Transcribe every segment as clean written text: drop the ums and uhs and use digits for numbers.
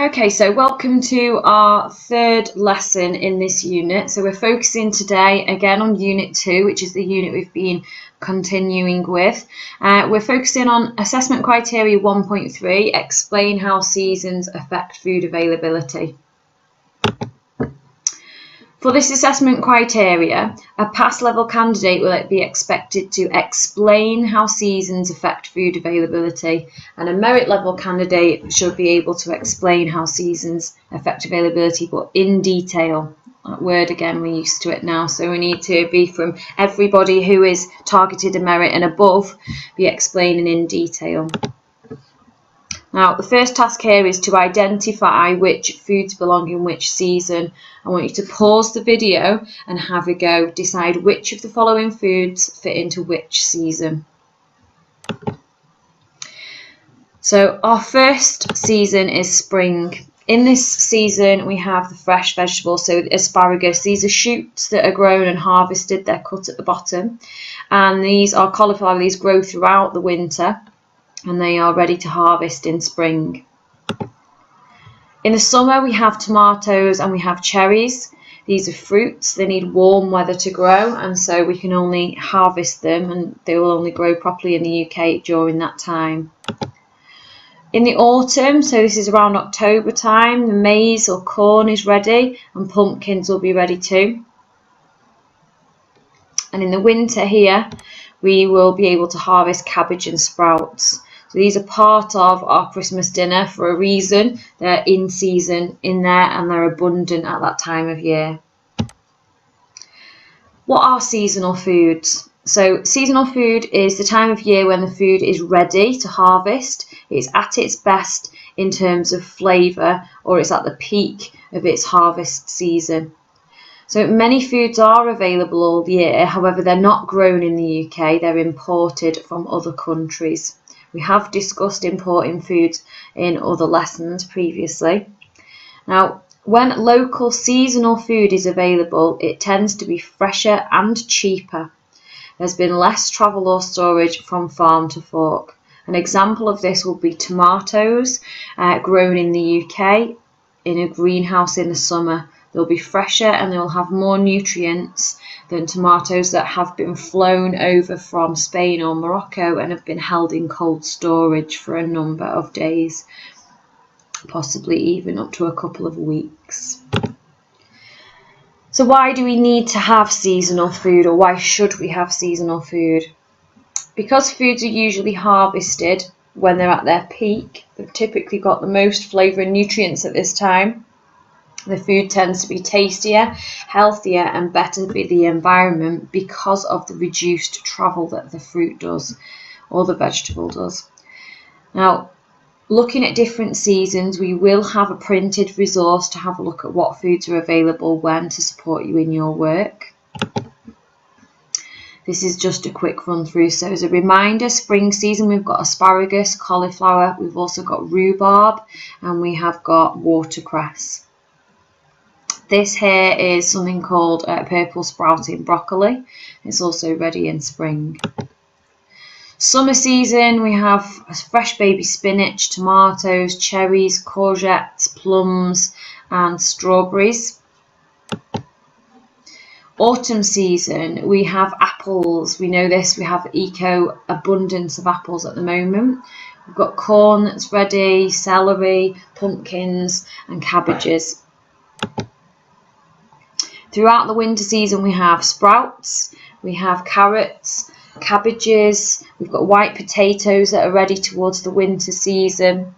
Okay, so welcome to our third lesson in this unit. So we're focusing today again on Unit 2, which is the unit we've been continuing with. We're focusing on Assessment Criteria 1.3, explain how seasons affect food availability. For this assessment criteria, a pass level candidate will be expected to explain how seasons affect food availability, and a merit level candidate should be able to explain how seasons affect availability, but in detail. That word again, we're used to it now, so we need to be from everybody who is targeted a merit and above, be explaining in detail. Now, the first task here is to identify which foods belong in which season. I want you to pause the video and have a go. Decide which of the following foods fit into which season. So our first season is spring. In this season, we have the fresh vegetables, so asparagus. These are shoots that are grown and harvested. They're cut at the bottom. And these are cauliflower. These grow throughout the winter, and they are ready to harvest in spring. In the summer, we have tomatoes and we have cherries. These are fruits. They need warm weather to grow, and so we can only harvest them, and they will only grow properly in the UK during that time. In the autumn, so this is around October time, the maize or corn is ready and pumpkins will be ready too. And in the winter here, we will be able to harvest cabbage and sprouts. So these are part of our Christmas dinner for a reason. They're in season in there and they're abundant at that time of year. What are seasonal foods? So seasonal food is the time of year when the food is ready to harvest. It's at its best in terms of flavour, or it's at the peak of its harvest season. So many foods are available all year, however they're not grown in the UK, they're imported from other countries. We have discussed importing foods in other lessons previously. Now, when local seasonal food is available, it tends to be fresher and cheaper. There's been less travel or storage from farm to fork. An example of this will be tomatoes grown in the UK in a greenhouse in the summer. They'll be fresher and they'll have more nutrients than tomatoes that have been flown over from Spain or Morocco and have been held in cold storage for a number of days, possibly even up to a couple of weeks. So why do we need to have seasonal food, or why should we have seasonal food? Because foods are usually harvested when they're at their peak. They've typically got the most flavour and nutrients at this time. The food tends to be tastier, healthier and better for the environment because of the reduced travel that the fruit does or the vegetable does. Now, looking at different seasons, we will have a printed resource to have a look at what foods are available when to support you in your work. This is just a quick run through. So as a reminder, spring season, we've got asparagus, cauliflower, we've also got rhubarb and we have got watercress. This here is something called purple sprouting broccoli. It's also ready in spring. Summer season, we have fresh baby spinach, tomatoes, cherries, courgettes, plums and strawberries. Autumn season, we have apples. We know this, we have eco abundance of apples at the moment. We've got corn that's ready, celery, pumpkins and cabbages. Throughout the winter season, we have sprouts, we have carrots, cabbages, we've got white potatoes that are ready towards the winter season.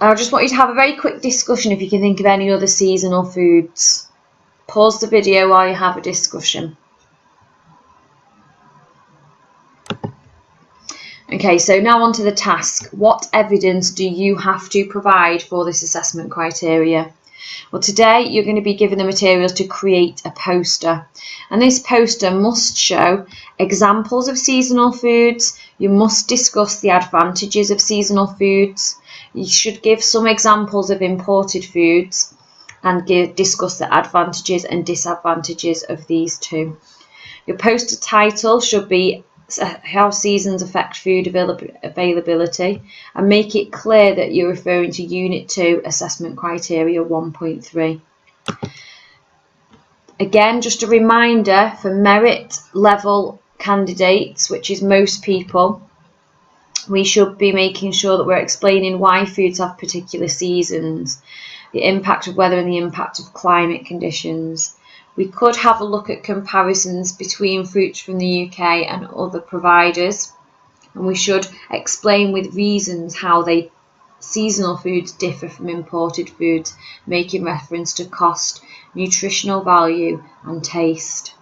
I just want you to have a very quick discussion if you can think of any other seasonal foods. Pause the video while you have a discussion. Okay, so now on to the task. What evidence do you have to provide for this assessment criteria? Well, today you're going to be given the materials to create a poster, and this poster must show examples of seasonal foods. You must discuss the advantages of seasonal foods. You should give some examples of imported foods and discuss the advantages and disadvantages of these too. Your poster title should be how seasons affect food availability, and make it clear that you're referring to Unit 2 Assessment Criteria 1.3. Again, just a reminder for merit level candidates, which is most people, we should be making sure that we're explaining why foods have particular seasons, the impact of weather and the impact of climate conditions. We could have a look at comparisons between fruits from the UK and other providers, and we should explain with reasons how seasonal foods differ from imported foods, making reference to cost, nutritional value and taste.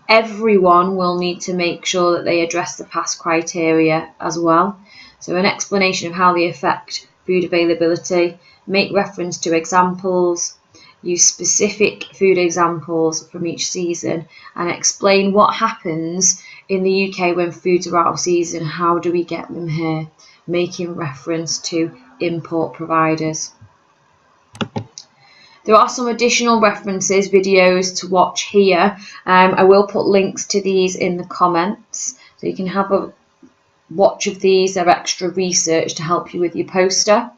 Everyone will need to make sure that they address the past criteria as well. So an explanation of how they affect food availability, make reference to examples, use specific food examples from each season, and explain what happens in the UK when foods are out of season. How do we get them here? Making reference to import providers. There are some additional references, videos to watch here. I will put links to these in the comments, so you can have a watch of these. They're extra research to help you with your poster.